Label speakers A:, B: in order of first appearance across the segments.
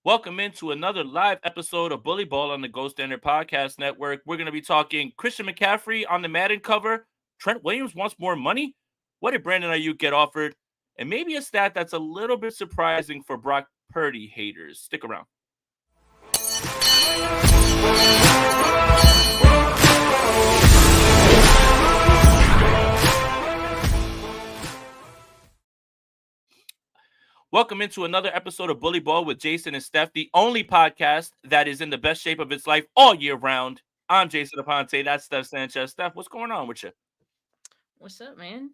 A: Welcome into another live episode of Bully Ball on the Gold Standard Podcast Network. We're going to be talking Christian McCaffrey on the Madden cover. Trent Williams wants more money. What did Brandon Aiyuk get offered? And maybe a stat that's a little bit surprising for Brock Purdy haters. Stick around. Welcome into another episode of Bully Ball with Jason and Steph, the only podcast that is in the best shape of its life all year round. I'm Jason Aponte. That's Steph Sanchez. Steph, what's going on with you?
B: What's up, man?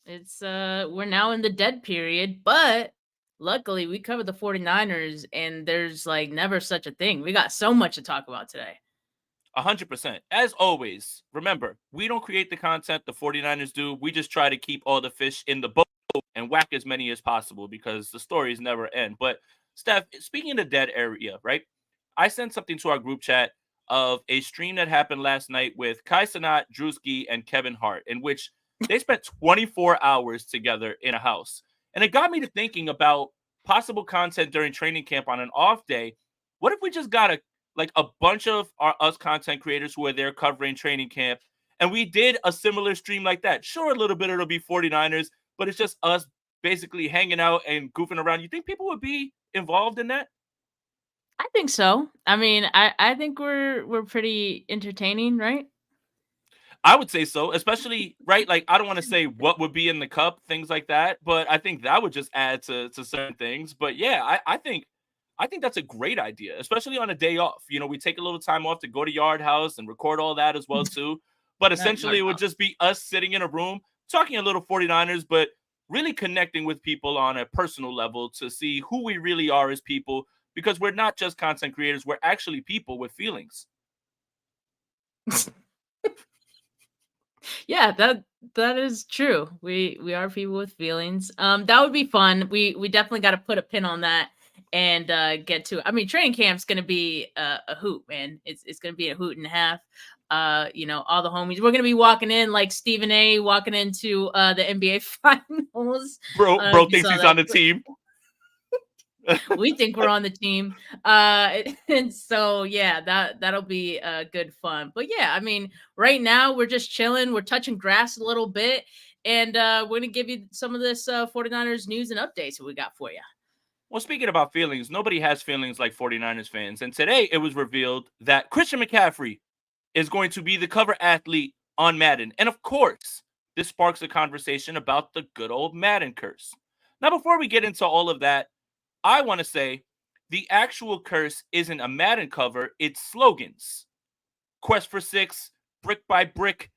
B: It's we're now in the dead period, but luckily we covered the 49ers and there's like never such a thing. We got so much to talk about today.
A: 100%. As always, remember, we don't create the content, the 49ers do. We just try to keep all the fish in the boat and whack as many as possible because the stories never end. But, Steph, speaking of the dead area, right? I sent something to our group chat of a stream that happened last night with Kai Sanat, Drewski, and Kevin Hart, in which they spent 24 hours together in a house. And it got me to thinking about possible content during training camp on an off day. What if we just got a bunch of us content creators who are there covering training camp, and we did a similar stream like that? Sure, a little bit it'll be 49ers, but it's just us basically hanging out and goofing around. You think people would be involved in that?
B: I think so. I mean, I think we're pretty entertaining, right?
A: I would say so, especially right. Like, I don't want to say what would be in the cup, things like that, but I think that would just add to certain things. But yeah, I think that's a great idea, especially on a day off. We take a little time off to go to Yard House and record all that as well too. But
B: Not
A: essentially,
B: yard
A: it would
B: house.
A: just be us sitting in a room talking a little 49ers, but really connecting with people on a personal level to see who we really are as people, because we're not just content creators, we're actually people with feelings.
B: Yeah, that is true. We are people with feelings. That would be fun. We definitely got to put a pin on that and get to it. I mean, training camp's gonna be a hoot, man. It's gonna be a hoot and a half. All the homies. We're gonna be walking in like Stephen A. walking into the NBA finals. If
A: Bro
B: you
A: thinks
B: saw
A: he's
B: that.
A: on the team.
B: We think we're on the team. And so yeah, that'll be good fun. But yeah, I mean, right now we're just chilling, we're touching grass a little bit, and we're gonna give you some of this 49ers news and updates that we got for you.
A: Well, speaking about feelings, nobody has feelings like 49ers fans. And today it was revealed that Christian McCaffrey is going to be the cover athlete on Madden. And of course, this sparks a conversation about the good old Madden curse. Now, before we get into all of that, I want to say the actual curse isn't a Madden cover, it's slogans. Quest for Six, Brick by Brick,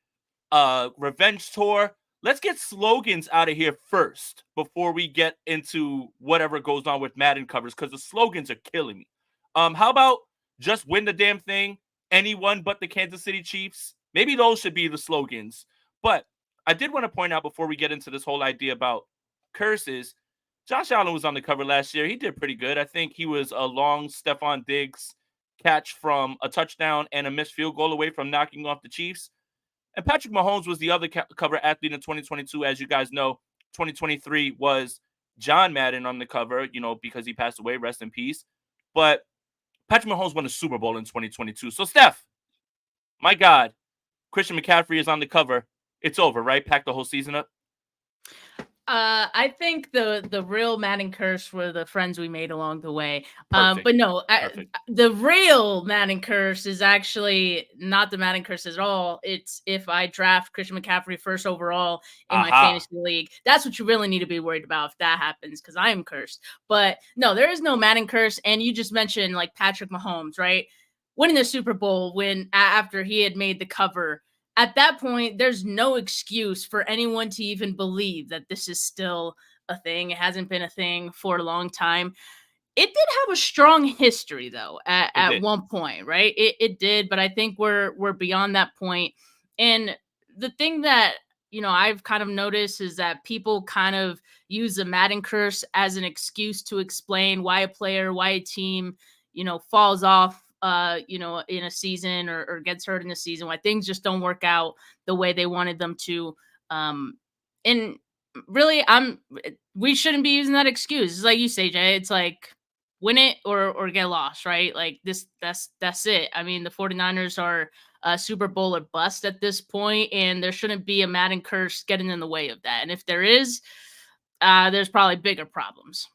A: Revenge Tour. Let's get slogans out of here first before we get into whatever goes on with Madden covers, because the slogans are killing me. How about just win the damn thing? Anyone but the Kansas City Chiefs? Maybe those should be the slogans. But I did want to point out before we get into this whole idea about curses, Josh Allen was on the cover last year. He did pretty good. I think he was a long Stephon Diggs catch from a touchdown and a missed field goal away from knocking off the Chiefs. And Patrick Mahomes was the other cover athlete in 2022. As you guys know, 2023 was John Madden on the cover, because he passed away. Rest in peace. But Patrick Mahomes won a Super Bowl in 2022. So, Steph, my God, Christian McCaffrey is on the cover. It's over, right? Pack the whole season up.
B: I think the real Madden curse were the friends we made along the way.
A: Perfect.
B: But no,
A: Perfect.
B: the real Madden curse is actually not the Madden curse at all. It's if I draft Christian McCaffrey first overall in my
A: Aha.
B: fantasy league. That's what you really need to be worried about if that happens, because I am cursed. But no, there is no Madden curse. And you just mentioned like Patrick Mahomes, right? Winning the Super Bowl after he had made the cover, at that point, there's no excuse for anyone to even believe that this is still a thing. It hasn't been a thing for a long time. It did have a strong history though
A: It
B: at
A: did.
B: one point, right? It did, but I think we're beyond that point. And the thing that I've kind of noticed is that people kind of use the Madden curse as an excuse to explain why a player, why a team, falls off in a season or gets hurt in a season, why things just don't work out the way they wanted them to. And really we shouldn't be using that excuse. It's like you say, Jay, it's like win it or get lost, right? Like that's it. I mean, the 49ers are a Super Bowl or bust at this point, and there shouldn't be a Madden curse getting in the way of that. And if there is, there's probably bigger problems.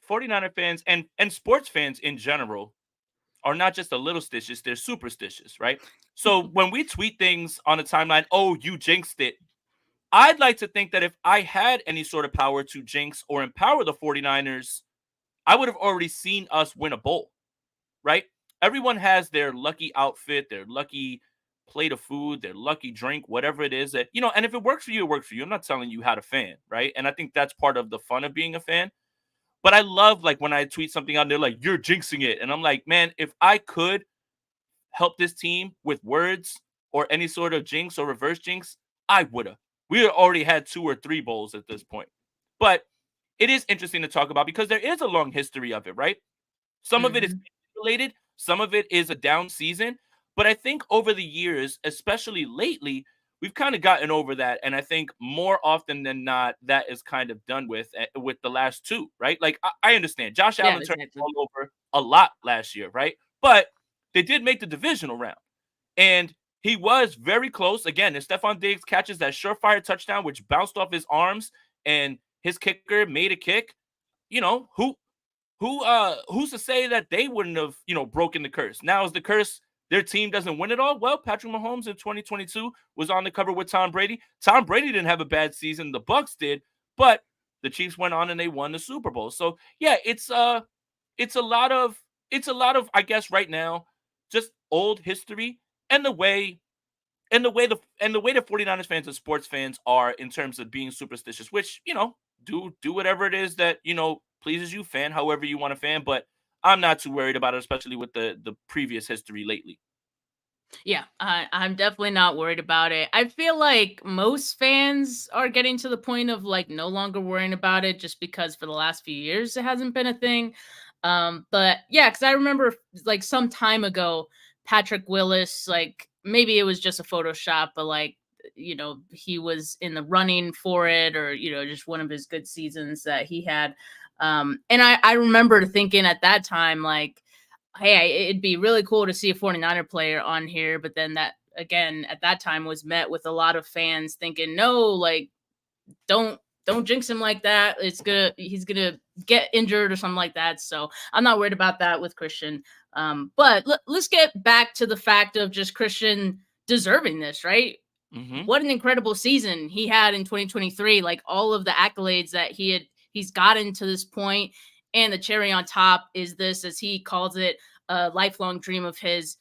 A: 49er fans and sports fans in general are not just a little stitious, they're superstitious, right? So when we tweet things on the timeline, oh, you jinxed it. I'd like to think that if I had any sort of power to jinx or empower the 49ers, I would have already seen us win a bowl, right? Everyone has their lucky outfit, their lucky plate of food, their lucky drink, whatever it is that, and if it works for you, it works for you. I'm not telling you how to fan, right? And I think that's part of the fun of being a fan. But I love like when I tweet something out there like you're jinxing it. And I'm like, man, if I could help this team with words or any sort of jinx or reverse jinx, I would have. We already had 2 or 3 bowls at this point. But it is interesting to talk about because there is a long history of it, right? Some of it is related, some of it is a down season. But I think over the years, especially lately, we've kind of gotten over that. And I think more often than not, that is kind of done with the last 2, right? Like, I understand. Josh Allen turned the ball over a lot last year, right? But they did make the divisional round. And he was very close. Again, if Stephon Diggs catches that surefire touchdown, which bounced off his arms, and his kicker made a kick, who's to say that they wouldn't have, broken the curse? Now, is the curse their team doesn't win it all? Well, Patrick Mahomes in 2022 was on the cover with Tom Brady. Tom Brady didn't have a bad season. The Bucs did, but the Chiefs went on and they won the Super Bowl. So yeah, it's a lot of, I guess right now, just old history and the way the 49ers fans and sports fans are in terms of being superstitious, which, do whatever it is that, pleases you, fan however you want to fan, but I'm not too worried about it, especially with the previous history lately.
B: Yeah, I'm definitely not worried about it. I feel like most fans are getting to the point of like no longer worrying about it just because for the last few years it hasn't been a thing. But yeah, because I remember like some time ago, Patrick Willis, like maybe it was just a Photoshop, but like he was in the running for it, or just one of his good seasons that he had. And I remember thinking at that time like, hey, it'd be really cool to see a 49er player on here. But then that, again, at that time was met with a lot of fans thinking, no, like, don't jinx him like that. He's gonna get injured or something like that. So I'm not worried about that with Christian. But let's get back to the fact of just Christian deserving this, right?
A: Mm-hmm.
B: What an incredible season he had in 2023. Like all of the accolades that he's gotten to this point. And the cherry on top is this, as he calls it, a lifelong dream of his,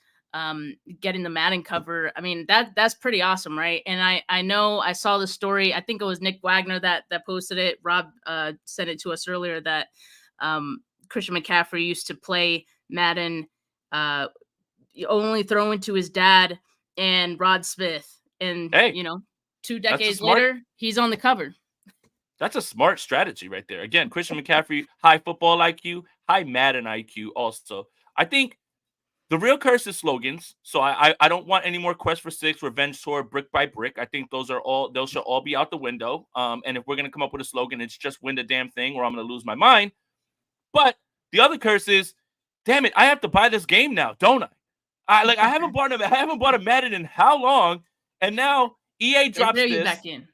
B: getting the Madden cover. I mean, that's pretty awesome, right? And I know I saw the story. I think it was Nick Wagner that posted it. Rob sent it to us earlier that Christian McCaffrey used to play Madden, only throwing to his dad and Rod Smith. And,
A: Hey,
B: 2 decades later, he's on the cover.
A: That's a smart strategy right there. Again, Christian McCaffrey, high football IQ, high Madden IQ also. I think the real curse is slogans. So I don't want any more Quest for Six, Revenge Tour, Brick by Brick. I think those should all be out the window. And if we're going to come up with a slogan, it's just win the damn thing or I'm going to lose my mind. But the other curse is, damn it, I have to buy this game now, don't I? I haven't bought a Madden in how long? And now EA drops this.
B: You back in.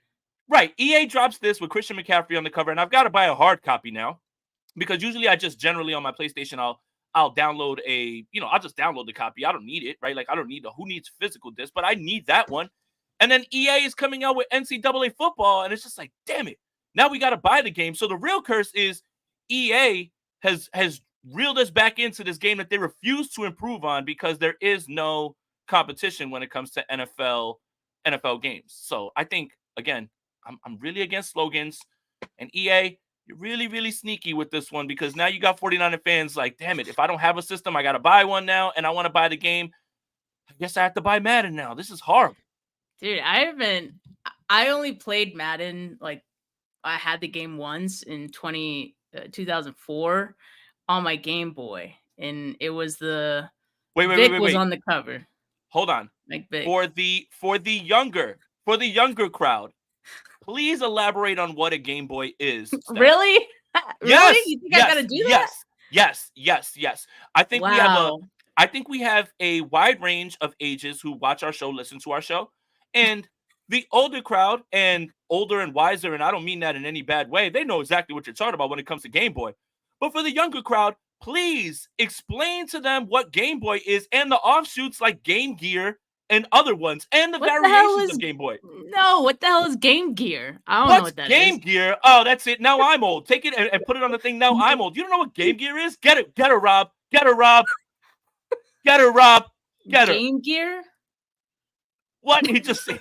A: Right. EA drops this with Christian McCaffrey on the cover, and I've got to buy a hard copy now because usually I just generally on my PlayStation, I'll download I'll just download the copy. I don't need it, right? Like I don't need who needs physical disc, but I need that one. And then EA is coming out with NCAA football, and it's just like, damn it. Now we got to buy the game. So the real curse is EA has reeled us back into this game that they refuse to improve on because there is no competition when it comes to NFL games. So I think, again, I'm really against slogans, and EA, you're really, really sneaky with this one because now you got 49er fans like, damn it, if I don't have a system, I got to buy one now, and I want to buy the game. I guess I have to buy Madden now. This is horrible.
B: Dude, I only played Madden, like, I had the game once in 2004 on my Game Boy, and it was the Vic was on the cover.
A: Hold on.
B: Like Vic.
A: For the younger crowd, please elaborate on what a Game Boy is. Steph.
B: Really? Really?
A: Yes,
B: You think I
A: yes,
B: gotta do that?
A: yes, yes, yes, yes.
B: Wow.
A: I think we have a wide range of ages who watch our show, listen to our show, and the older crowd and older and wiser, and I don't mean that in any bad way. They know exactly what you're talking about when it comes to Game Boy. But for the younger crowd, please explain to them what Game Boy is and the offshoots like Game Gear and other ones and the
B: What the hell
A: variations of
B: is
A: Game Boy.
B: no? What the hell is Game Gear? I don't know
A: What's
B: what that
A: Game
B: is.
A: Gear? Oh, that's it. Now I'm old. Take it and put it on the thing. Now I'm old. You don't know what Game Gear is? Get it. Get her, Rob. Get her, Rob. Get her, Rob. Get her.
B: Game Gear?
A: What? He just
B: No,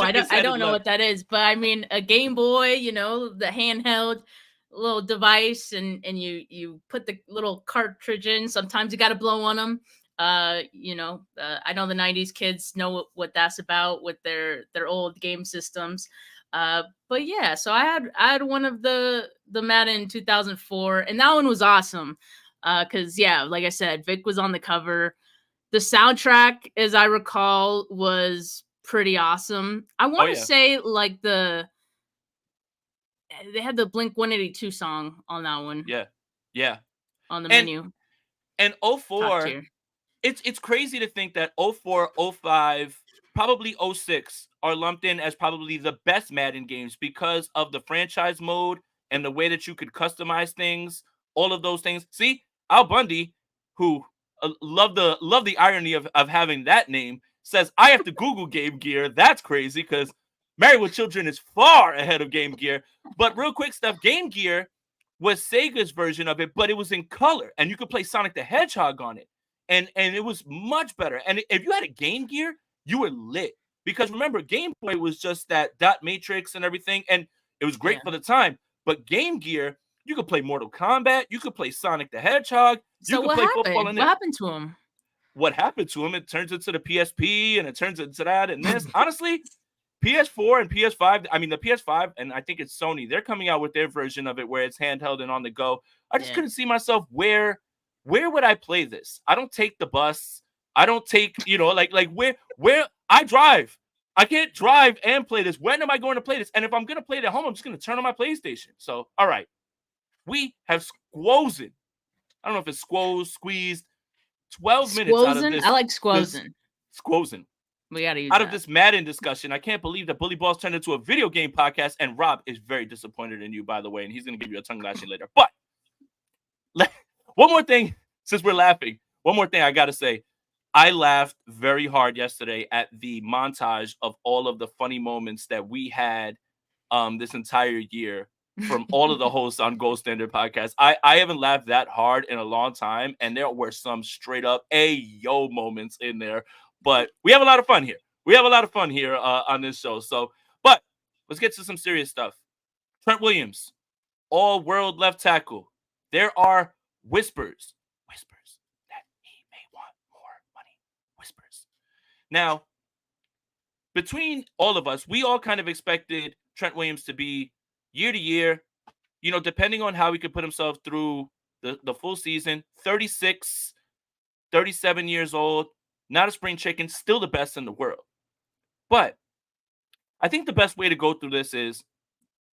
A: shook his
B: I
A: head
B: don't
A: and
B: know
A: left.
B: what that is. But I mean, a Game Boy, you know, the handheld little device, and you put the little cartridge in. Sometimes you got to blow on them. I know the '90s kids know what that's about with their old game systems. But yeah, so I had one of the Madden 2004, and that one was awesome. Because yeah, like I said, Vic was on the cover. The soundtrack, as I recall, was pretty awesome. I
A: Oh
B: want to
A: yeah.
B: say like they had the Blink 182 song on that one
A: Yeah. Yeah.
B: on the
A: And
B: menu.
A: and
B: Top
A: 04,
B: tier.
A: it's crazy to think that 04, 05, probably 06 are lumped in as probably the best Madden games because of the franchise mode and the way that you could customize things, all of those things. See, Al Bundy, who love the irony of having that name, says I have to Google Game Gear. That's crazy because Married with Children is far ahead of Game Gear. But real quick stuff, Game Gear was Sega's version of it, but it was in color, and you could play Sonic the Hedgehog on it, and it was much better. And if you had a Game Gear, you were lit because remember, Game Boy was just that dot matrix and everything, and it was great
B: Yeah.
A: for the time. But Game Gear, you could play Mortal Kombat, you could play Sonic the Hedgehog, you
B: So
A: could
B: what
A: play football
B: happened?
A: in
B: What
A: it.
B: happened to him?
A: What happened to him? It turns into the PSP, and it turns into that and this. Honestly, PS4 and PS5, I mean the PS5, and I think it's Sony, they're coming out with their version of it where it's handheld and on the go. I just
B: Yeah.
A: couldn't see myself where would I play this? I don't take the bus. I don't take, like where I drive. I can't drive and play this. When am I going to play this? And if I'm going to play it at home, I'm just going to turn on my PlayStation. So, all right. We have squozen. I don't know if it's squeezed 12 minutes out of
B: Squozen?
A: this.
B: I like
A: This
B: squozen.
A: squozen.
B: We gotta use
A: Out
B: that.
A: of this Madden discussion, I can't believe that Bully Balls turned into a video game podcast, and Rob is very disappointed in you, by the way, and he's going to give you a tongue lashing later. But one more thing, since we're laughing, one more thing I got to say. I laughed very hard yesterday at the montage of all of the funny moments that we had this entire year from all of the hosts on Gold Standard Podcast. I haven't laughed that hard in a long time, and there were some straight up ayo moments in there. But we have a lot of fun here. We have a lot of fun here on this show. So, but let's get to some serious stuff. Trent Williams, all-world left tackle. There are whispers that he may want more money. Whispers. Now, between all of us, we all kind of expected Trent Williams to be year to year, depending on how he could put himself through the full season, 36, 37 years old, not a spring chicken, still the best in the world. But I think the best way to go through this is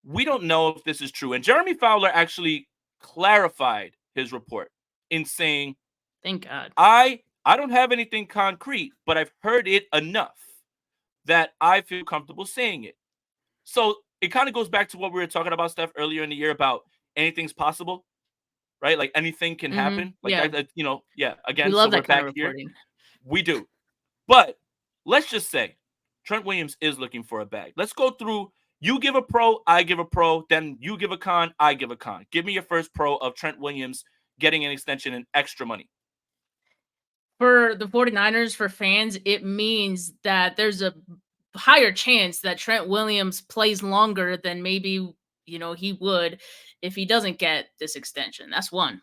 A: we don't know if this is true. And Jeremy Fowler actually clarified his report in saying,
B: Thank God.
A: I don't have anything concrete, but I've heard it enough that I feel comfortable saying it. So it kind of goes back to what we were talking about, Steph, earlier in the year about anything's possible, right? Like anything can happen. Like,
B: Yeah.
A: Again,
B: We love
A: so
B: that
A: we're
B: kind
A: back
B: of
A: here.
B: reporting.
A: We do. But let's just say Trent Williams is looking for a bag. Let's go through. You give a pro, I give a pro. Then you give a con, I give a con. Give me your first pro of Trent Williams getting an extension and extra money.
B: For the 49ers, for fans, it means that there's a higher chance that Trent Williams plays longer than maybe, he would if he doesn't get this extension. That's one.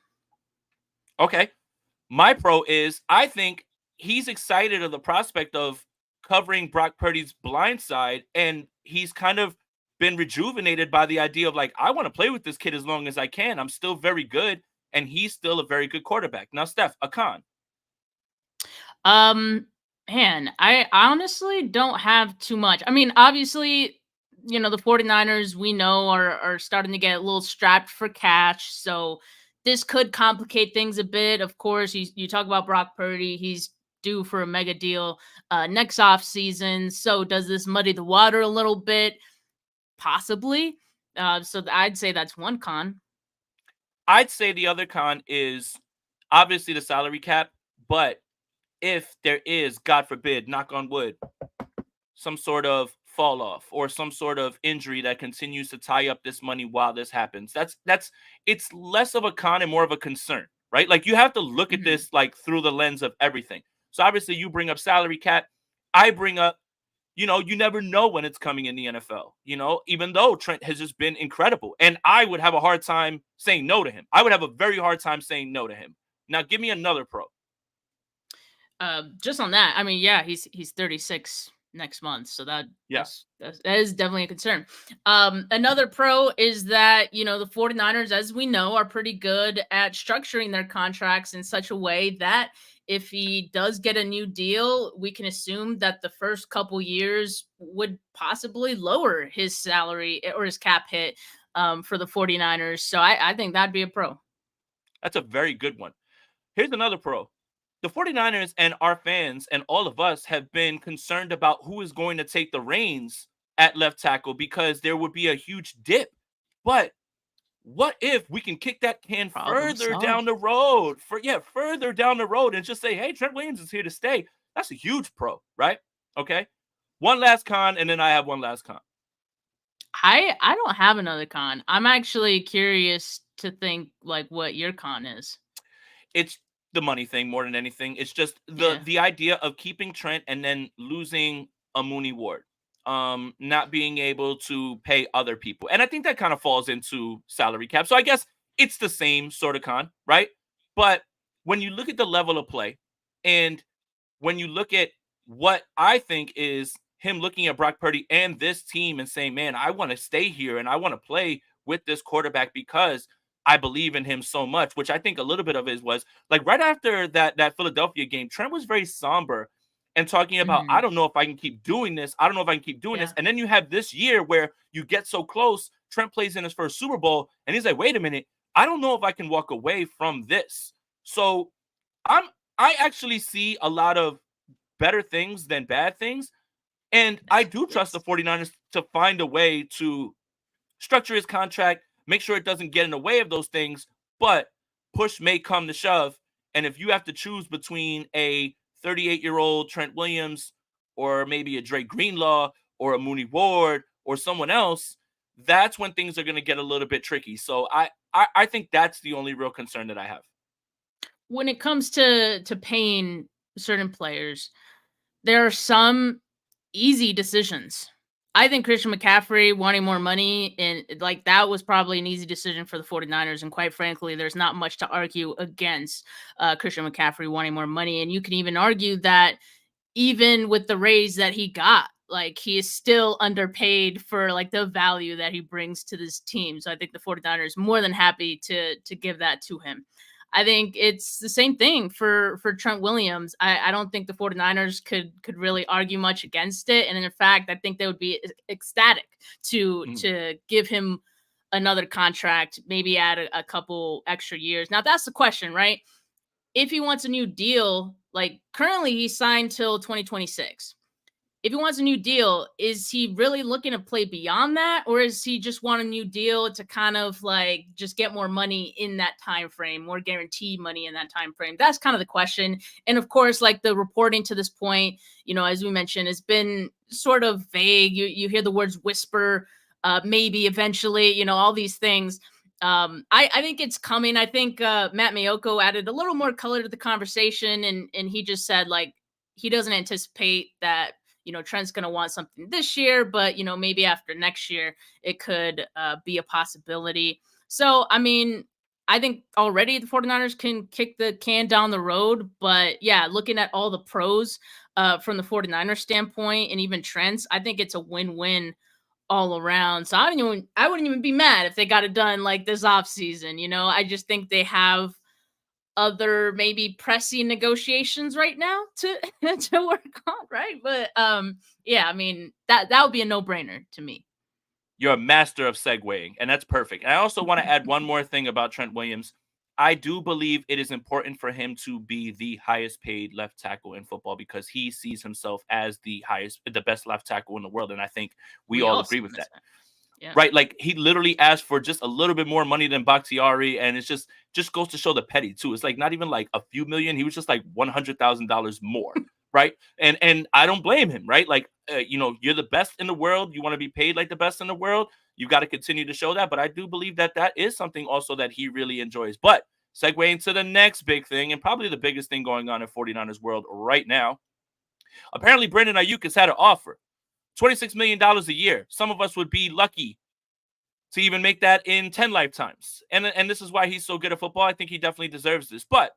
A: Okay. My pro is I think he's excited of the prospect of covering Brock Purdy's blind side, and he's kind of been rejuvenated by the idea of like, I want to play with this kid as long as I can. I'm still very good, and he's still a very good quarterback. Now, Steph, a con.
B: Man, I honestly don't have too much. I mean, obviously, the 49ers, we know, are starting to get a little strapped for cash. So this could complicate things a bit. Of course, you talk about Brock Purdy. He's due for a mega deal next off season. So does this muddy the water a little bit? Possibly. So I'd say that's one con.
A: I'd say the other con is obviously the salary cap, but if there is, God forbid, knock on wood, some sort of fall off or some sort of injury that continues to tie up this money while this happens, that's it's less of a con and more of a concern, right? Like you have to look at this like through the lens of everything. So obviously you bring up salary cap, I bring up, you never know when it's coming in the NFL, even though Trent has just been incredible. And I would have a hard time saying no to him. I would have a very hard time saying no to him. Now, give me another pro.
B: Just on that, I mean, yeah, he's 36 next month, so that is definitely a concern. Another pro is that the 49ers, as we know, are pretty good at structuring their contracts in such a way that if he does get a new deal, we can assume that the first couple years would possibly lower his salary or his cap hit for the 49ers. So I think that'd be a pro.
A: That's a very good one. Here's another pro. The 49ers and our fans and all of us have been concerned about who is going to take the reins at left tackle because there would be a huge dip. But what if we can kick that can further down the road? Further down the road and just say, hey, Trent Williams is here to stay. That's a huge pro, right? Okay. One last con, and then I have one last con.
B: I don't have another con. I'm actually curious to think like what your con is.
A: It's the money thing more than anything. It's just the idea of keeping Trent and then losing a Mooney Ward, not being able to pay other people. And I think that kind of falls into salary cap. So I guess it's the same sort of con, right? But when you look at the level of play and when you look at what I think is him looking at Brock Purdy and this team and saying, man, I want to stay here and I want to play with this quarterback because I believe in him so much, which I think a little bit of it was like right after that Philadelphia game, Trent was very somber and talking about, I don't know if I can keep doing this. I don't know if I can keep doing this. And then you have this year where you get so close. Trent plays in his first Super Bowl and he's like, wait a minute. I don't know if I can walk away from this. So I actually see a lot of better things than bad things. And I do trust the 49ers to find a way to structure his contract, make sure it doesn't get in the way of those things, but push may come to shove. And if you have to choose between a 38-year-old Trent Williams or maybe a Dre Greenlaw or a Mooney Ward or someone else, that's when things are going to get a little bit tricky. So I think that's the only real concern that I have.
B: When it comes to paying certain players, there are some easy decisions. I think Christian McCaffrey wanting more money, and like that was probably an easy decision for the 49ers. And quite frankly, there's not much to argue against Christian McCaffrey wanting more money. And you can even argue that even with the raise that he got, like he is still underpaid for like the value that he brings to this team. So I think the 49ers more than happy to give that to him. I think it's the same thing for Trent Williams. I don't think the 49ers could really argue much against it. And in fact, I think they would be ecstatic to give him another contract, maybe add a couple extra years. Now, that's the question, right? If he wants a new deal, like currently he's signed till 2026. If he wants a new deal, is he really looking to play beyond that, or is he just want a new deal to kind of like just get more money in that time frame, more guaranteed money in that time frame? That's kind of the question. And of course, like the reporting to this point, as we mentioned, has been sort of vague. You hear the words whisper, maybe eventually, all these things. I think it's coming. I think Matt Mayoko added a little more color to the conversation, and he just said like he doesn't anticipate that Trent's going to want something this year, but, maybe after next year, it could be a possibility. So, I mean, I think already the 49ers can kick the can down the road. But yeah, looking at all the pros from the 49ers standpoint and even Trent's, I think it's a win-win all around. So I wouldn't even be mad if they got it done like this offseason. I just think they have other maybe pressing negotiations right now to work on, right? But yeah, I mean that would be a no-brainer to me.
A: You're a master of segueing, and that's perfect. And I also want to add one more thing about Trent Williams. I do believe it is important for him to be the highest paid left tackle in football because he sees himself as the best left tackle in the world. And I think we
B: We
A: all
B: all
A: agree
B: see
A: with
B: him as
A: that.
B: that. Yeah.
A: Right? Like he literally asked for just a little bit more money than Bakhtiari, and it's just goes to show the petty too. It's like not even like a few million. He was just like $100,000 more, right? And I don't blame him, right? Like you're the best in the world. You want to be paid like the best in the world. You got to continue to show that. But I do believe that that is something also that he really enjoys. But segueing to the next big thing, and probably the biggest thing going on in 49ers world right now, apparently Brandon Aiyuk has had an offer. $26 million a year. Some of us would be lucky to even make that in 10 lifetimes. And this is why he's so good at football. I think he definitely deserves this. But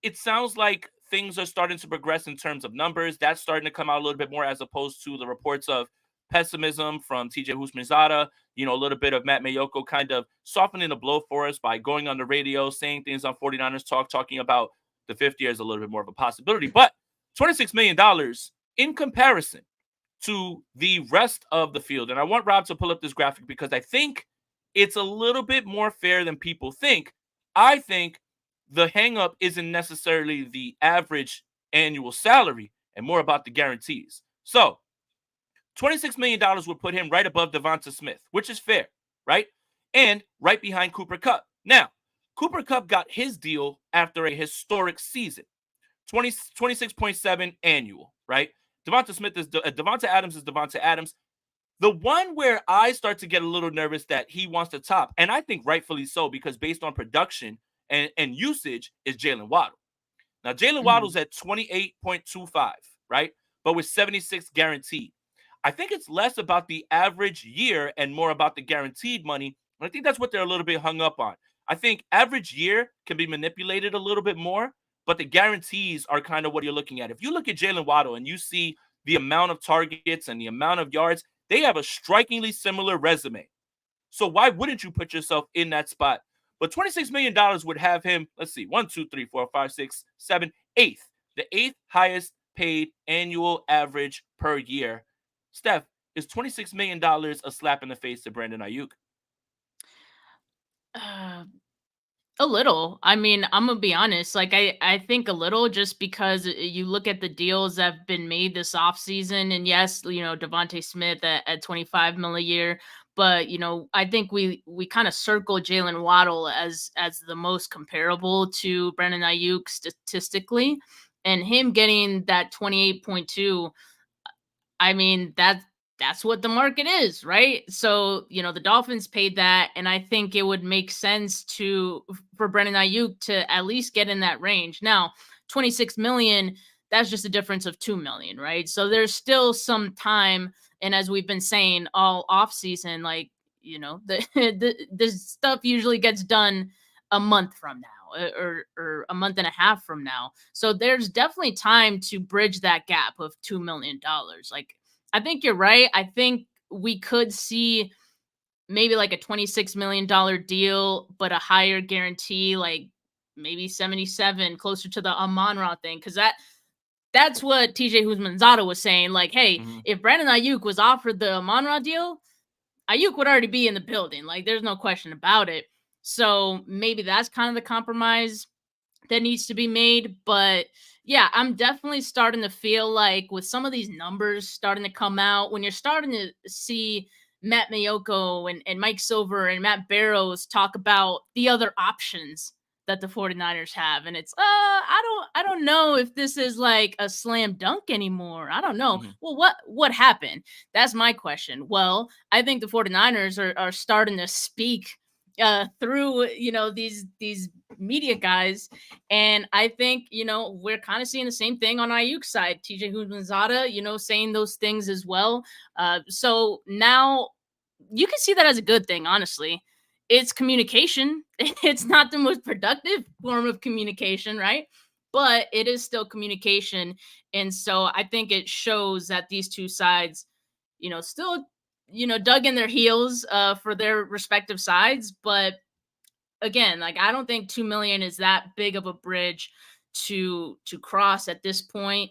A: it sounds like things are starting to progress in terms of numbers. That's starting to come out a little bit more as opposed to the reports of pessimism from TJ Houshmandzadeh, a little bit of Matt Mayoko kind of softening the blow for us by going on the radio, saying things on 49ers Talk, talking about the fifth year is a little bit more of a possibility. But $26 million in comparison to the rest of the field. And I want Rob to pull up this graphic because I think it's a little bit more fair than people think. I think the hang-up isn't necessarily the average annual salary and more about the guarantees. So $26 million would put him right above Devonta Smith, which is fair, right? And right behind Cooper Kupp. Now, Cooper Kupp got his deal after a historic season, 26.7 annual, right? Devonta Adams is Devonta Adams. The one where I start to get a little nervous that he wants to top, and I think rightfully so, because based on production and usage, is Jalen Waddle. Now, Jalen Waddle's at 28.25, right? But with 76 guaranteed. I think it's less about the average year and more about the guaranteed money. And I think that's what they're a little bit hung up on. I think average year can be manipulated a little bit more, but the guarantees are kind of what you're looking at. If you look at Jalen Waddle and you see the amount of targets and the amount of yards, they have a strikingly similar resume. So why wouldn't you put yourself in that spot? But $26 million would have him, let's see, 1, 2, 3, 4, 5, 6, 7, eighth. The eighth highest paid annual average per year. Steph, is $26 million a slap in the face to Brandon Aiyuk?
B: A little. I mean, I'm gonna be honest. Like, I think a little, just because you look at the deals that have been made this offseason, and yes, Devontae Smith at 25 mil a year, but I think we kind of circle Jalen Waddle as the most comparable to Brandon Aiyuk statistically, and him getting that 28.2. I mean, that's what the market is, right? So, the Dolphins paid that, and I think it would make sense for Brandon Aiyuk to at least get in that range. Now, 26 million, that's just a difference of 2 million, right? So there's still some time, and as we've been saying all off season, like, the stuff usually gets done a month from now or a month and a half from now. So there's definitely time to bridge that gap of $2 million. Like, I think you're right. I think we could see maybe like a $26 million deal, but a higher guarantee, like maybe 77, closer to the Amon-Ra thing. Because that's what TJ Houshmandzadeh was saying. Like, hey, if Brandon Aiyuk was offered the Amon-Ra deal, Aiyuk would already be in the building. Like, there's no question about it. So maybe that's kind of the compromise that needs to be made. But yeah, I'm definitely starting to feel like with some of these numbers starting to come out, when you're starting to see Matt Mayoko and Mike Silver and Matt Barrows talk about the other options that the 49ers have, and it's I don't know if this is like a slam dunk anymore. I don't know. Well, what happened? That's my question. Well, I think the 49ers are starting to speak through these media guys, and I think we're kind of seeing the same thing on Aiyuk's side. TJ Houshmandzadeh saying those things as well. So now you can see that as a good thing. Honestly, it's communication. It's not the most productive form of communication, right? But it is still communication, and so I think it shows that these two sides still dug in their heels for their respective sides. But again, like, I don't think 2 million is that big of a bridge to cross at this point.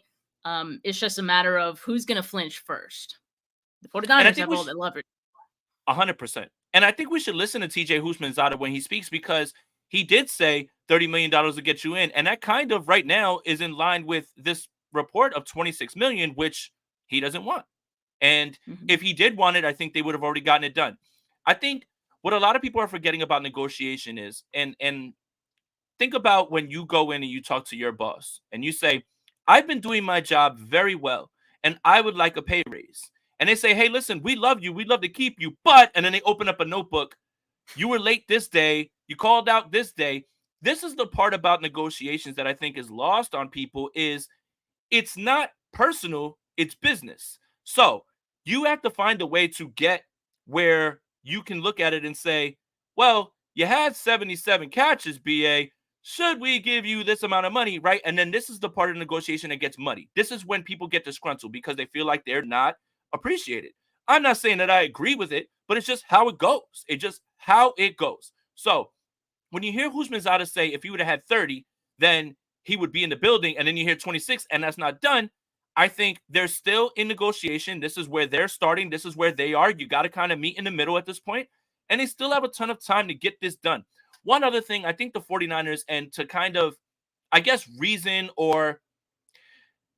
B: It's just a matter of who's going to flinch first. The 49ers have all the leverage.
A: 100%. And I think we should listen to TJ Houshmandzadeh when he speaks, because he did say $30 million to get you in. And that kind of right now is in line with this report of $26 million, which he doesn't want. And if he did want it, I think they would have already gotten it done. I think what a lot of people are forgetting about negotiation is, and think about when you go in and you talk to your boss and you say, I've been doing my job very well and I would like a pay raise. And they say, hey, listen, we love you. We'd love to keep you. But, and then they open up a notebook. You were late this day. You called out this day. This is the part about negotiations that I think is lost on people, is it's not personal, it's business. So you have to find a way to get where you can look at it and say, well, you had 77 catches, BA. Should we give you this amount of money, right? And then this is the part of the negotiation that gets muddy. This is when people get disgruntled because they feel like they're not appreciated. I'm not saying that I agree with it, but it's just how it goes. It's just how it goes. So when you hear Houshmandzadeh say if he would have had 30, then he would be in the building, and then you hear 26 and that's not done, I think they're still in negotiation. This is where they're starting. This is where they are. You got to kind of meet in the middle at this point, and they still have a ton of time to get this done. One other thing, I think the 49ers, and to kind of, I guess, reason or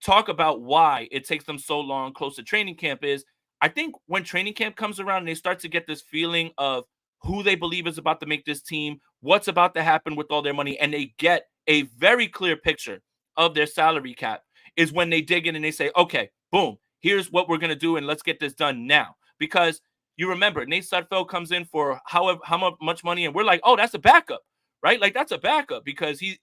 A: talk about why it takes them so long close to training camp, is I think when training camp comes around and they start to get this feeling of who they believe is about to make this team, what's about to happen with all their money, and they get a very clear picture of their salary cap, is when they dig in and they say, okay, boom, here's what we're going to do, and let's get this done now. Because you remember, Nate Sudfeld comes in for how much money, and we're like, oh, that's a backup, right? Like, that's a backup because he,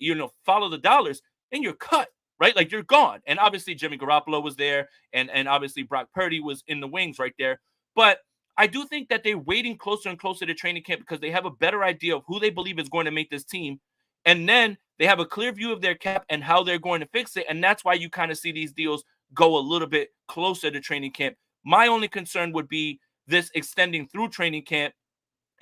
A: follow the dollars, and you're cut, right? Like, you're gone. And obviously Jimmy Garoppolo was there, and obviously Brock Purdy was in the wings right there. But I do think that they're waiting closer and closer to training camp because they have a better idea of who they believe is going to make this team. And then they have a clear view of their cap and how they're going to fix it. And that's why you kind of see these deals go a little bit closer to training camp. My only concern would be this extending through training camp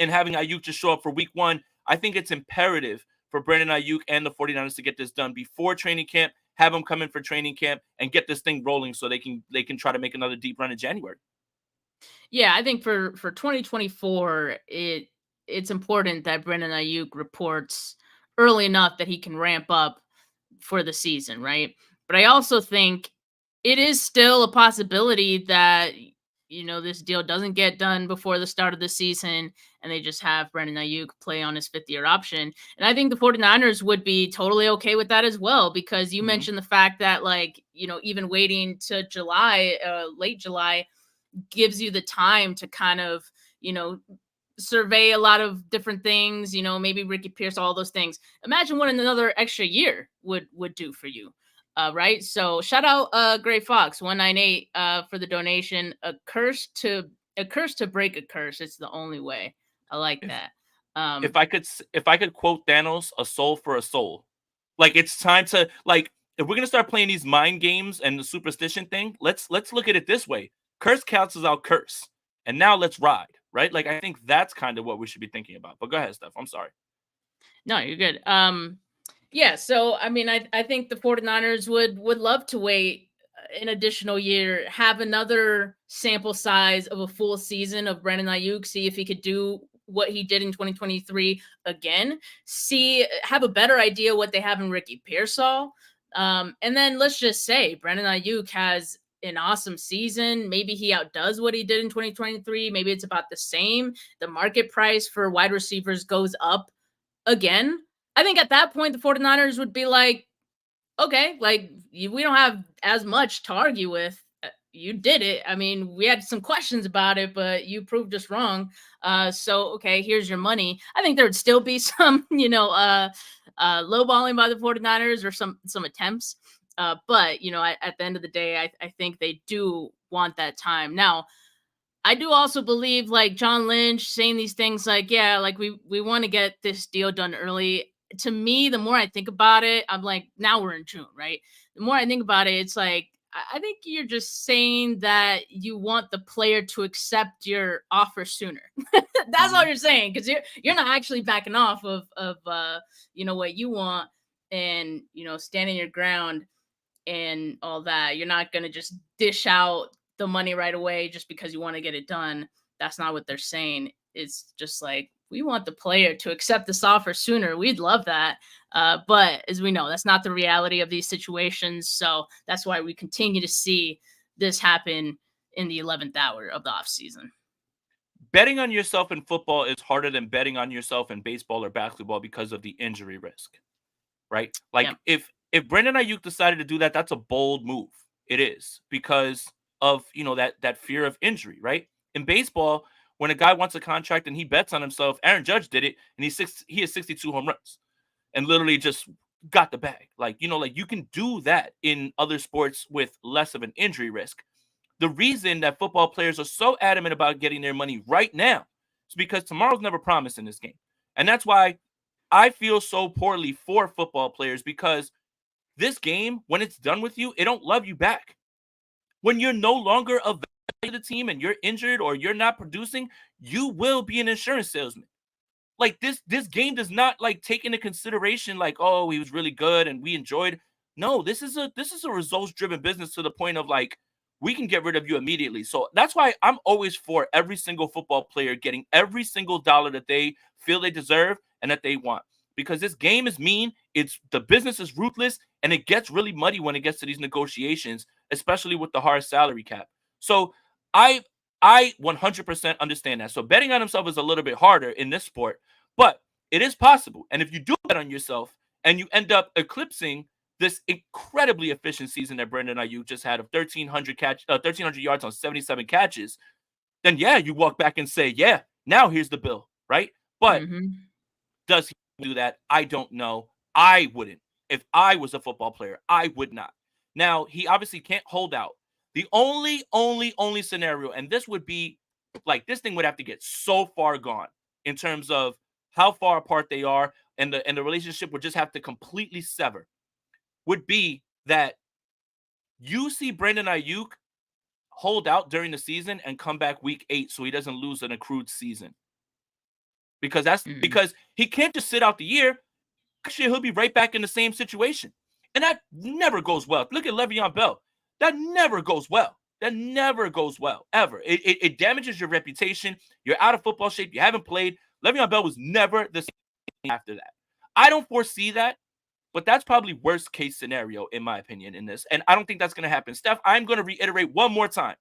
A: and having Aiyuk just show up for week 1. I think it's imperative for Brandon Aiyuk and the 49ers to get this done before training camp, have them come in for training camp and get this thing rolling so they can try to make another deep run in January.
B: Yeah, I think for 2024, it's important that Brandon Aiyuk reports early enough that he can ramp up for the season, right? But I also think it is still a possibility that, this deal doesn't get done before the start of the season and they just have Brandon Aiyuk play on his 5th-year option. And I think the 49ers would be totally okay with that as well, because you mentioned the fact that, even waiting to July, late July, gives you the time to kind of, survey a lot of different things, maybe Ricky Pierce, all those things. Imagine what another extra year would do for you. Right. So shout out Gray Fox 198 for the donation. A curse to break a curse. It's the only way. I like that.
A: If I could quote Thanos, a soul for a soul. Like, it's time to, like, if we're gonna start playing these mind games and the superstition thing, let's look at it this way. Curse cancels out curse. And now let's ride, right? Like, I think that's kind of what we should be thinking about. But go ahead, Steph. I'm sorry.
B: No, you're good. Yeah, so I mean, I think the 49ers would love to wait an additional year, have another sample size of a full season of Brandon Aiyuk, see if he could do what he did in 2023 again, have a better idea what they have in Ricky Pearsall. And then let's just say Brandon Aiyuk has an awesome season. Maybe he outdoes what he did in 2023. Maybe it's about the same. The market price for wide receivers goes up again. I think at that point, the 49ers would be like, okay, like, we don't have as much to argue with. You did it. I mean, we had some questions about it, but you proved us wrong. So, okay, here's your money. I think there would still be some, lowballing by the 49ers or some attempts. But, at the end of the day, I think they do want that time. Now, I do also believe, like, John Lynch saying these things like, yeah, like, we want to get this deal done early. To me, the more I think about it, I'm like, now we're in June, right? The more I think about it, it's like, I think you're just saying that you want the player to accept your offer sooner. That's all you're saying, because you're not actually backing off of what you want and, standing your ground and all that. You're not going to just dish out the money right away just because you want to get it done. that's not what they're saying. It's just like, we want the player to accept this offer sooner. We'd love that. But as we know, that's not the reality of these situations. So that's why we continue to see this happen in the 11th hour of the offseason.
A: Betting on yourself in football is harder than betting on yourself in baseball or basketball because of the injury risk, right? Like
B: Yeah.
A: if Brandon Aiyuk decided to do that, that's a bold move. It is because of that fear of injury, right? In baseball, when a guy wants a contract and he bets on himself, Aaron Judge did it, and he has 62 home runs and literally just got the bag. Like you can do that in other sports with less of an injury risk. The reason that football players are so adamant about getting their money right now is because tomorrow's never promised in this game. And that's why I feel so poorly for football players, because this game, when it's done with you, it don't love you back. When you're no longer a value to the team and you're injured or you're not producing, you will be an insurance salesman. Like this game does not like take into consideration like, oh, he was really good and we enjoyed. No, this is a results driven business to the point of like, we can get rid of you immediately. So that's why I'm always for every single football player getting every single dollar that they feel they deserve and that they want. Because this game is mean, the business is ruthless, and it gets really muddy when it gets to these negotiations, especially with the hard salary cap. So I 100% understand that. So betting on himself is a little bit harder in this sport, but it is possible. And if you do bet on yourself and you end up eclipsing this incredibly efficient season that Brandon Aiyuk just had of 1,300 yards on 77 catches, then yeah, you walk back and say, yeah, now here's the bill, right? But does he do that? I don't know. I wouldn't. If I was a football player, I would not. Now, he obviously can't hold out. The only scenario, and this would be like, this thing would have to get so far gone in terms of how far apart they are, and the relationship would just have to completely sever, would be that you see Brandon Aiyuk hold out during the season and come back week 8 so he doesn't lose an accrued season. Because because he can't just sit out the year. Actually, he'll be right back in the same situation. And that never goes well. Look at Le'Veon Bell. That never goes well. That never goes well, ever. It damages your reputation. You're out of football shape. You haven't played. Le'Veon Bell was never the same after that. I don't foresee that. But that's probably worst case scenario, in my opinion, in this. And I don't think that's going to happen. Steph, I'm going to reiterate one more time.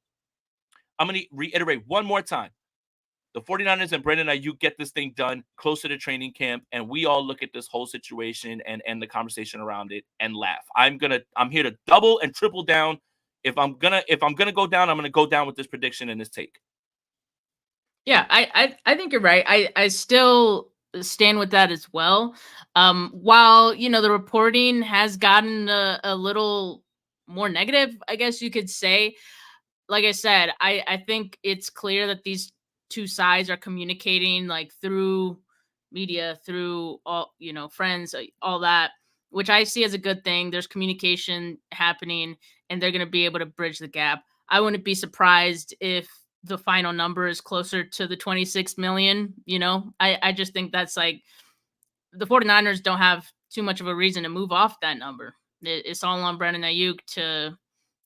A: The 49ers and Brandon Aiyuk get this thing done closer to training camp, and we all look at this whole situation and the conversation around it and laugh. I'm here to double and triple down. If I'm gonna go down, I'm gonna go down with this prediction and this take.
B: Yeah, I think you're right. I still stand with that as well. While the reporting has gotten a little more negative, I guess you could say. Like I said, I think it's clear that these two sides are communicating like through media, through all friends, all that, which I see as a good thing. There's communication happening, and they're going to be able to bridge the gap. I wouldn't be surprised if the final number is closer to the 26 million. I just think that's like, the 49ers don't have too much of a reason to move off that number. It's all on Brandon Aiyuk to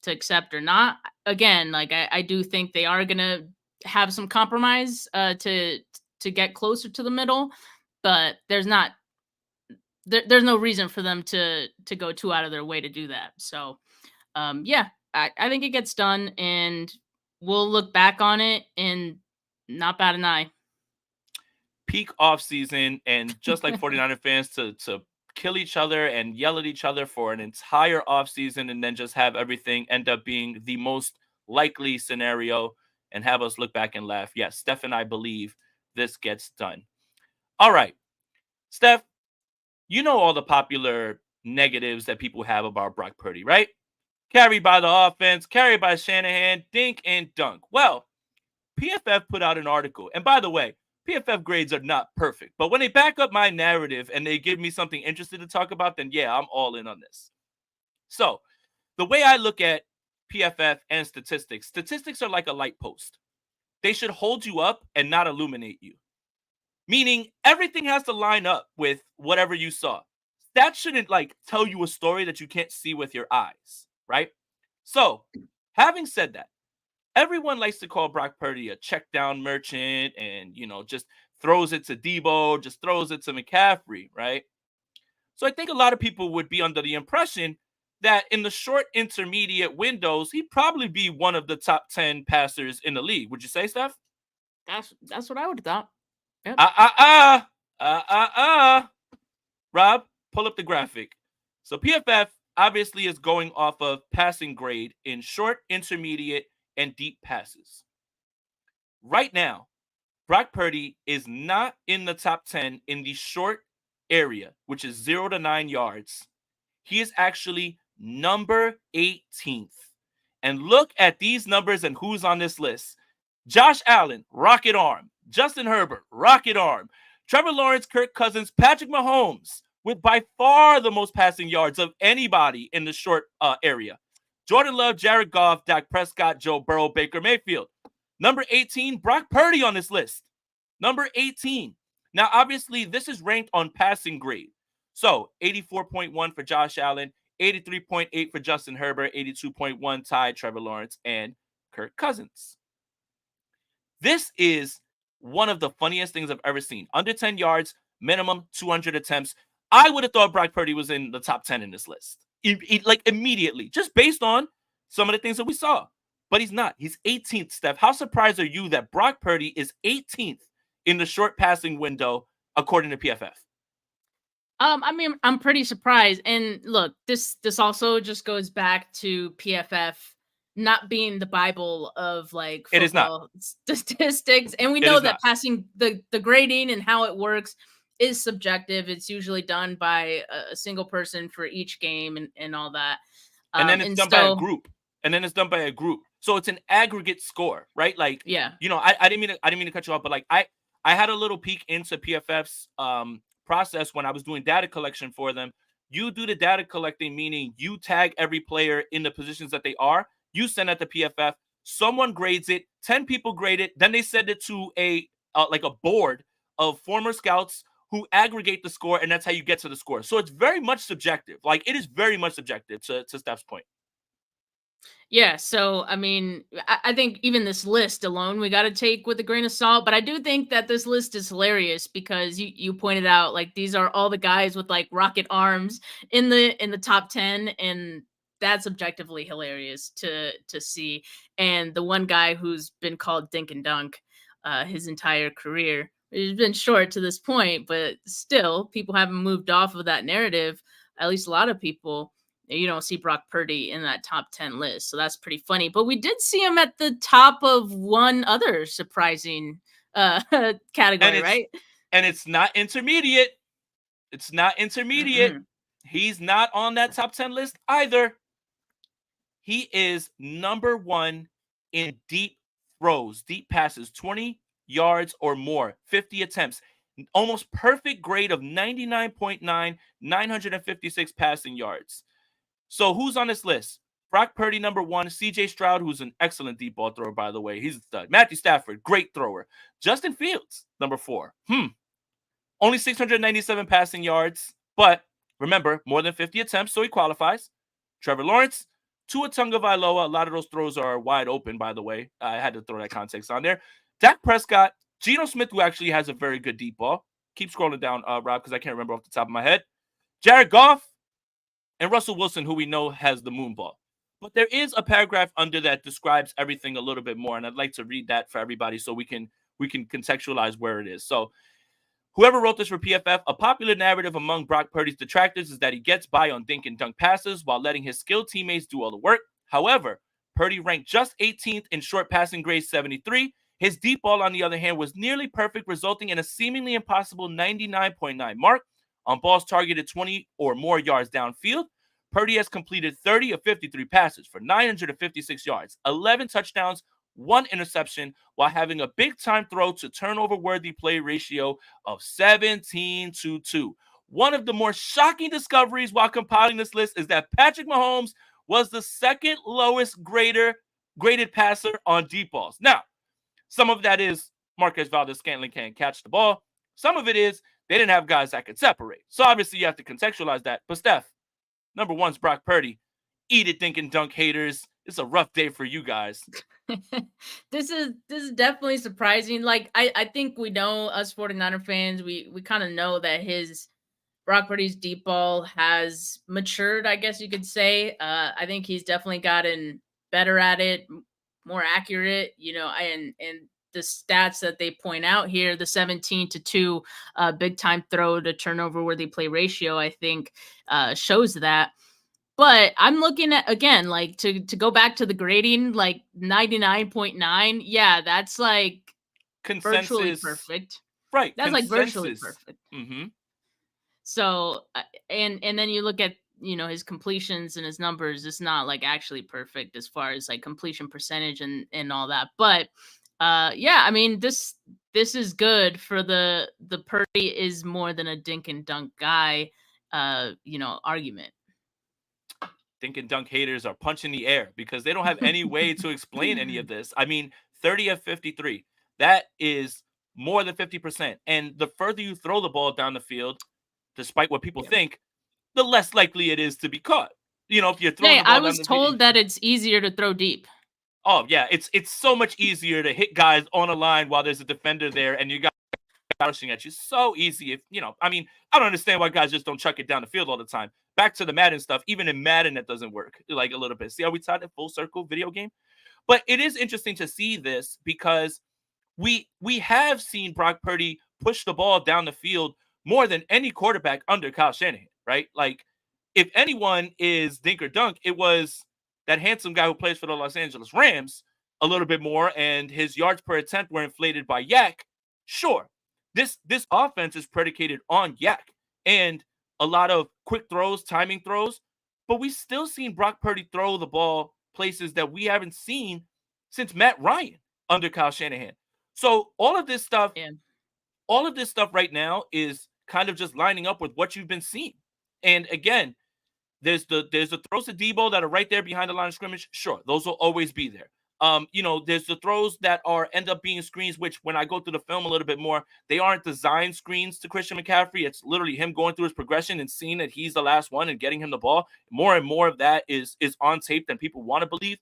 B: accept or not. Again, like I do think they are gonna have some compromise to get closer to the middle, but there's no reason for them to go too out of their way to do that. So yeah, I think it gets done, and we'll look back on it and not bat an eye.
A: Peak off season, and just like 49er fans to kill each other and yell at each other for an entire offseason, and then just have everything end up being the most likely scenario and have us look back and laugh. Yes, Steph and I believe this gets done. All right, Steph, you know all the popular negatives that people have about Brock Purdy, right? Carried by the offense, carried by Shanahan, dink and dunk. Well, PFF put out an article, and by the way, PFF grades are not perfect, but when they back up my narrative and they give me something interesting to talk about, then yeah, I'm all in on this. So the way I look at PFF and statistics are like a light post. They should hold you up and not illuminate you. Meaning everything has to line up with whatever you saw. That shouldn't like tell you a story that you can't see with your eyes, right? So having said that, everyone likes to call Brock Purdy a check down merchant and, just throws it to Debo, just throws it to McCaffrey, right? So I think a lot of people would be under the impression that in the short intermediate windows, he'd probably be one of the top 10 passers in the league. Would you say, Steph?
B: That's what I would have thought.
A: Yep. Rob, pull up the graphic. So PFF obviously is going off of passing grade in short, intermediate, and deep passes. Right now, Brock Purdy is not in the top 10 in the short area, which is 0 to 9 yards. He is actually number 18th. And look at these numbers and who's on this list. Josh Allen, rocket arm. Justin Herbert, rocket arm. Trevor Lawrence, Kirk Cousins, Patrick Mahomes, with by far the most passing yards of anybody in the short area. Jordan Love, Jared Goff, Dak Prescott, Joe Burrow, Baker Mayfield. Number 18, Brock Purdy on this list. Number 18. Now, obviously, this is ranked on passing grade. So, 84.1 for Josh Allen, 83.8 for Justin Herbert, 82.1 tied Trevor Lawrence and Kirk Cousins. This is one of the funniest things I've ever seen. Under 10 yards, minimum 200 attempts. I would have thought Brock Purdy was in the top 10 in this list. Like immediately, just based on some of the things that we saw. But he's not. He's 18th, Steph. How surprised are you that Brock Purdy is 18th in the short passing window, according to PFF?
B: I mean, I'm pretty surprised. And look, this also just goes back to PFF not being the Bible of like football
A: It is not.
B: Statistics. And we know that passing the grading and how it works is subjective. It's usually done by a single person for each game and all that.
A: And then it's done by a group. So it's an aggregate score, right? Like,
B: yeah.
A: I didn't mean to cut you off, but like I had a little peek into PFF's process when I was doing data collection for them. You do the data collecting, meaning you tag every player in the positions that they are. You send it to PFF. Someone grades it. 10 people grade it. Then they send it to a board of former scouts who aggregate the score, and that's how you get to the score. So it's very much subjective. Like, it is very much subjective, to Steph's point.
B: Yeah, so, I mean, I think even this list alone, we got to take with a grain of salt. But I do think that this list is hilarious because you pointed out, like, these are all the guys with, like, rocket arms in the top 10. And that's objectively hilarious to see. And the one guy who's been called Dink and Dunk his entire career, it's been short to this point, but still, people haven't moved off of that narrative. At least a lot of people. You don't see Brock Purdy in that top 10 list. So that's pretty funny. But we did see him at the top of one other surprising category, right?
A: And it's not intermediate. It's not intermediate. Mm-hmm. He's not on that top 10 list either. He is number 1 in deep throws, deep passes, 20 yards or more, 50 attempts. Almost perfect grade of 99.9, 956 passing yards. So who's on this list? Brock Purdy, number 1. CJ Stroud, who's an excellent deep ball thrower, by the way. He's a stud. Matthew Stafford, great thrower. Justin Fields, number 4. Only 697 passing yards. But remember, more than 50 attempts, so he qualifies. Trevor Lawrence, Tua Tagovailoa. A lot of those throws are wide open, by the way. I had to throw that context on there. Dak Prescott, Geno Smith, who actually has a very good deep ball. Keep scrolling down, Rob, because I can't remember off the top of my head. Jared Goff, and Russell Wilson, who we know has the moon ball. But there is a paragraph under that describes everything a little bit more, and I'd like to read that for everybody so we can contextualize where it is. So whoever wrote this for PFF, a popular narrative among Brock Purdy's detractors is that he gets by on dink and dunk passes while letting his skilled teammates do all the work. However, Purdy ranked just 18th in short passing grade 73. His deep ball, on the other hand, was nearly perfect, resulting in a seemingly impossible 99.9 mark. On balls targeted 20 or more yards downfield, Purdy has completed 30 of 53 passes for 956 yards, 11 touchdowns, 1 interception, while having a big-time throw to turnover-worthy play ratio of 17-2. One of the more shocking discoveries while compiling this list is that Patrick Mahomes was the second lowest graded passer on deep balls. Now, some of that is Marquez Valdes-Scantling can't catch the ball. Some of it is they didn't have guys that could separate. So obviously you have to contextualize that. But Steph, number 1's Brock Purdy. Eat it, dink and dunk haters. It's a rough day for you guys.
B: This is definitely surprising. Like I think we know, us 49er fans, we kind of know that his Brock Purdy's deep ball has matured, I guess you could say. I think he's definitely gotten better at it, more accurate, and the stats that they point out here, the 17-2 big time throw to turnover worthy play ratio, I think shows that. But I'm looking at, again, like, to go back to the grading, like 99.9. Yeah, that's like virtually
A: Consensus,
B: perfect.
A: right?
B: That's like virtually
A: Consensus.
B: perfect.
A: Mm-hmm.
B: So, and then you look at, his completions and his numbers. It's not like actually perfect as far as like completion percentage and all that. But yeah, I mean, this is good for the Purdy is more than a dink and dunk guy argument.
A: Dink and dunk haters are punching the air because they don't have any way to explain any of this. I mean, 30 of 53. That is more than 50%. And the further you throw the ball down the field, despite what people
B: Yeah.
A: think, the less likely it is to be caught. If you're throwing
B: Hey,
A: the
B: I
A: ball down
B: was
A: the field.
B: told that it's easier to throw deep.
A: Oh, yeah. It's so much easier to hit guys on a line while there's a defender there and you got rushing at you. So easy. I mean, I don't understand why guys just don't chuck it down the field all the time. Back to the Madden stuff. Even in Madden, that doesn't work like a little bit. See how we tied it full circle video game? But it is interesting to see this because we have seen Brock Purdy push the ball down the field more than any quarterback under Kyle Shanahan, right? Like, if anyone is dink or dunk, it was that handsome guy who plays for the Los Angeles Rams a little bit more, and his yards per attempt were inflated by Yak. Sure, this offense is predicated on Yak and a lot of quick throws, timing throws, but we still seen Brock Purdy throw the ball places that we haven't seen since Matt Ryan under Kyle Shanahan. So all of this stuff
B: Yeah.
A: right now is kind of just lining up with what you've been seeing. And again, there's the throws to Debo that are right there behind the line of scrimmage. Sure, those will always be there. There's the throws that end up being screens, which when I go through the film a little bit more, they aren't designed screens to Christian McCaffrey. It's literally him going through his progression and seeing that he's the last one and getting him the ball. More and more of that is on tape than people want to believe.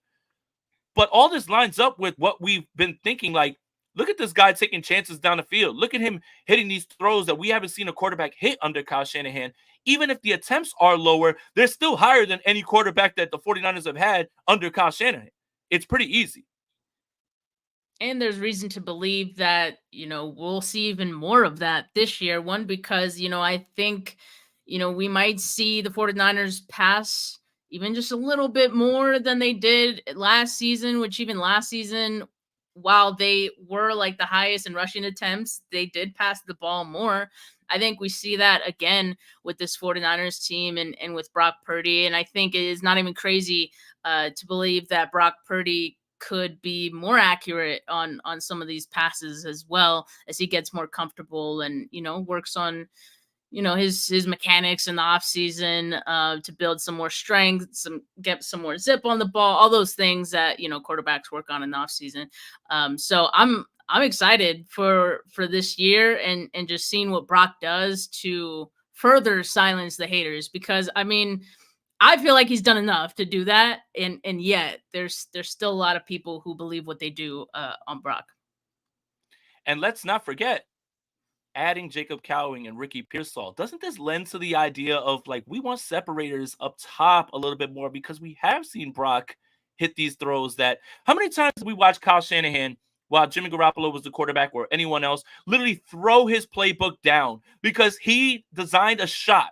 A: But all this lines up with what we've been thinking. Like, look at this guy taking chances down the field. Look at him hitting these throws that we haven't seen a quarterback hit under Kyle Shanahan. Even if the attempts are lower, they're still higher than any quarterback that the 49ers have had under Kyle Shanahan. It's pretty easy.
B: And there's reason to believe that, we'll see even more of that this year. One, because, I think, we might see the 49ers pass even just a little bit more than they did last season, which even last season, while they were like the highest in rushing attempts, they did pass the ball more. I think we see that again with this 49ers team and with Brock Purdy. And I think it is not even crazy to believe that Brock Purdy could be more accurate on some of these passes as well as he gets more comfortable and works on his mechanics in the off season to build some more strength, get some more zip on the ball, all those things that quarterbacks work on in the off season. So I'm excited for this year and just seeing what Brock does to further silence the haters, because I mean, I feel like he's done enough to do that, and yet there's still a lot of people who believe what they do on Brock.
A: And let's not forget, adding Jacob Cowing and Ricky Pearsall, doesn't this lend to the idea of like we want separators up top a little bit more, because we have seen Brock hit these throws that how many times did we watch Kyle Shanahan while Jimmy Garoppolo was the quarterback or anyone else literally throw his playbook down because he designed a shot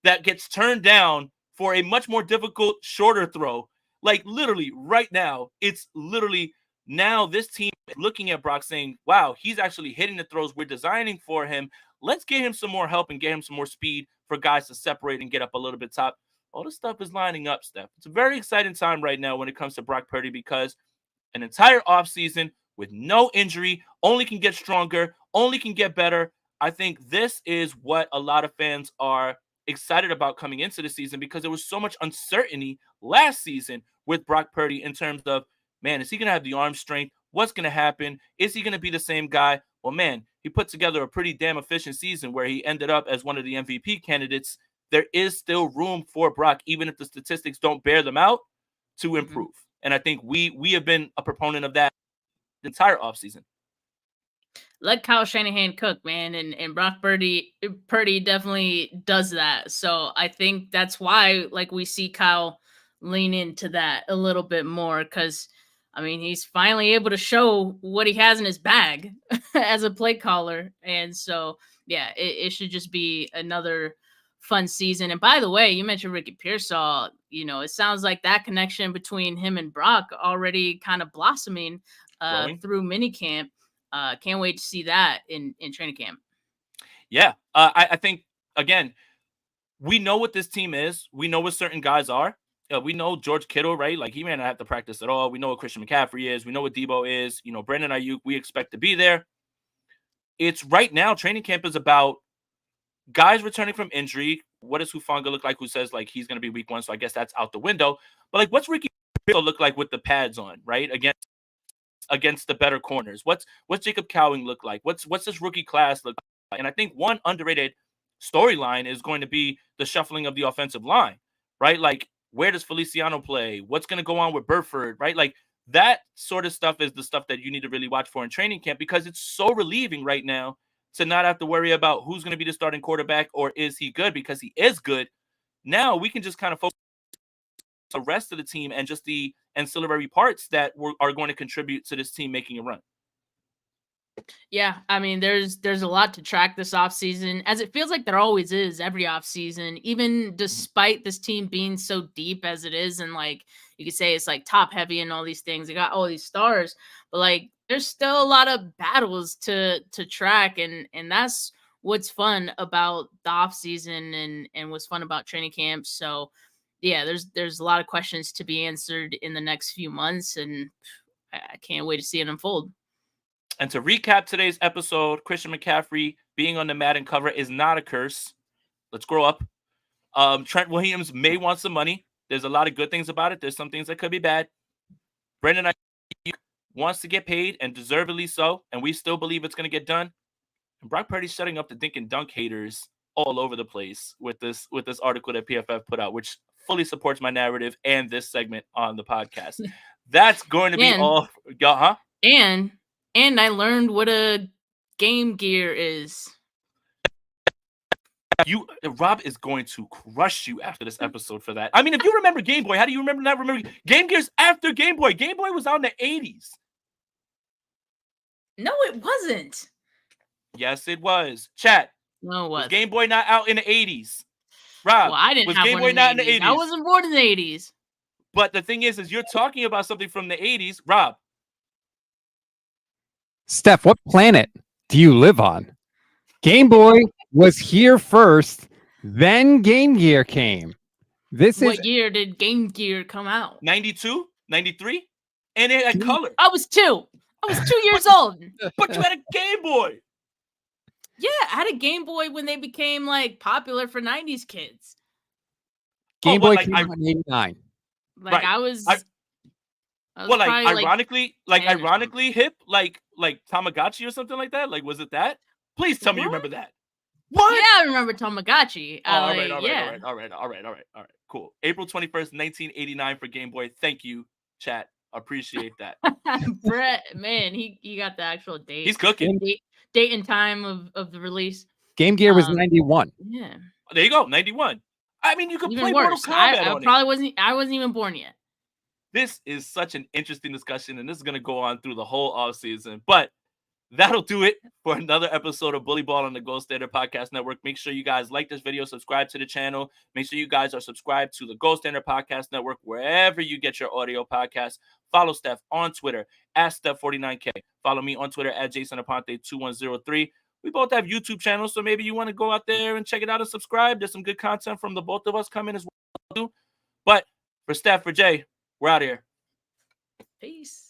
A: that gets turned down for a much more difficult, shorter throw. Like literally right now, it's literally now this team is looking at Brock saying, wow, he's actually hitting the throws we're designing for him. Let's get him some more help and get him some more speed for guys to separate and get up a little bit top. All this stuff is lining up, Steph. It's a very exciting time right now when it comes to Brock Purdy, because an entire offseason with no injury, only can get stronger, only can get better. I think this is what a lot of fans are excited about coming into the season, because there was so much uncertainty last season with Brock Purdy in terms of, man, is he going to have the arm strength? What's going to happen? Is he going to be the same guy? Well, man, he put together a pretty damn efficient season where he ended up as one of the MVP candidates. There is still room for Brock, even if the statistics don't bear them out, to improve. And I think we have been a proponent of that the entire offseason.
B: Let Kyle Shanahan cook, man, and Brock Purdy definitely does that. So I think that's why like we see Kyle lean into that a little bit more because I mean he's finally able to show what he has in his bag as a play caller, and so yeah, it should just be another fun season. And by the way, you mentioned Ricky Pearsall. You know, it sounds like that connection between him and Brock already kind of blossoming through minicamp. Can't wait to see that in training camp.
A: Yeah. I think, again, we know what this team is. We know what certain guys are. We know George Kittle, right? Like, he may not have to practice at all. We know what Christian McCaffrey is. We know what Debo is. You know, Brandon Aiyuk, we expect to be there. It's right now, training camp is about guys returning from injury. What does Hufanga look like? Who says, like, he's going to be week 1, so I guess that's out the window. But, like, what's Ricky look like with the pads on, right? Against the better corners. What's Jacob Cowing look like? What's this rookie class look like? And I think one underrated storyline is going to be the shuffling of the offensive line, right? Like, where does Feliciano play? What's going to go on with Burford, right? Like, that sort of stuff is the stuff that you need to really watch for in training camp because it's so relieving right now to not have to worry about who's going to be the starting quarterback or is he good, because he is good. Now we can just kind of focus the rest of the team and just the ancillary parts that are going to contribute to this team making a run.
B: Yeah, I mean, there's a lot to track this offseason, as it feels like there always is every offseason, even despite this team being so deep as it is. And like you could say it's like top heavy and all these things. They got all these stars, but like there's still a lot of battles to track. And that's what's fun about the offseason and what's fun about training camp. So yeah, there's a lot of questions to be answered in the next few months, and I can't wait to see it unfold.
A: And to recap today's episode, Christian McCaffrey being on the Madden cover is not a curse. Let's grow up. Trent Williams may want some money. There's a lot of good things about it. There's some things that could be bad. Brandon Aiyuk wants to get paid, and deservedly so, and we still believe it's going to get done. And Brock Purdy's shutting up the dink and dunk haters all over the place with this article that PFF put out, which fully supports my narrative and this segment on the podcast. That's going to be all.
B: And I learned what a Game Gear is.
A: Rob is going to crush you after this episode for that. I mean, if you remember Game Boy, how do you remember Game Gear's after Game Boy? Game Boy was out in the 80s.
B: No, it wasn't.
A: Yes, it was. Chat.
B: No, it wasn't.
A: Was Game Boy not out in the 80s? Rob,
B: well, I didn't
A: was
B: have
A: Game
B: one
A: Boy not in the 80s?
B: I wasn't born in the 80s.
A: But the thing is you're talking about something from the 80s. Rob.
C: Steph, what planet do you live on? Game Boy was here first, then Game Gear came.
B: What year did Game Gear come out?
A: 92? 93? And it had color.
B: I was 2 years old.
A: But you had a Game Boy.
B: Yeah, I had a Game Boy when they became like popular for 90s kids.
C: Game Boy came out in 89.
B: Like
A: right.
B: I was
A: well, like ironically hip, like Tamagotchi or something like that. Like, was it that? Please tell me you remember that. What?
B: Yeah, I remember Tamagotchi.
A: All right. Cool. April 21st, 1989 for Game Boy. Thank you, chat. Appreciate that.
B: Brett, man, he got the actual date.
A: He's cooking.
B: Date and time of the release.
C: Game Gear was 91.
B: Yeah.
A: There you go, 91. I mean, you could
B: Even
A: play
B: worse.
A: Mortal Kombat on it.
B: I wasn't even born yet.
A: This is such an interesting discussion, and this is going to go on through the whole offseason. But that'll do it for another episode of Bully Ball on the Gold Standard Podcast Network. Make sure you guys like this video, subscribe to the channel. Make sure you guys are subscribed to the Gold Standard Podcast Network wherever you get your audio podcasts. Follow Steph on Twitter at Steph49K. Follow me on Twitter at JasonAponte2103. We both have YouTube channels, so maybe you want to go out there and check it out and subscribe. There's some good content from the both of us coming as well. But for Steph, for Jay, we're out of here.
B: Peace.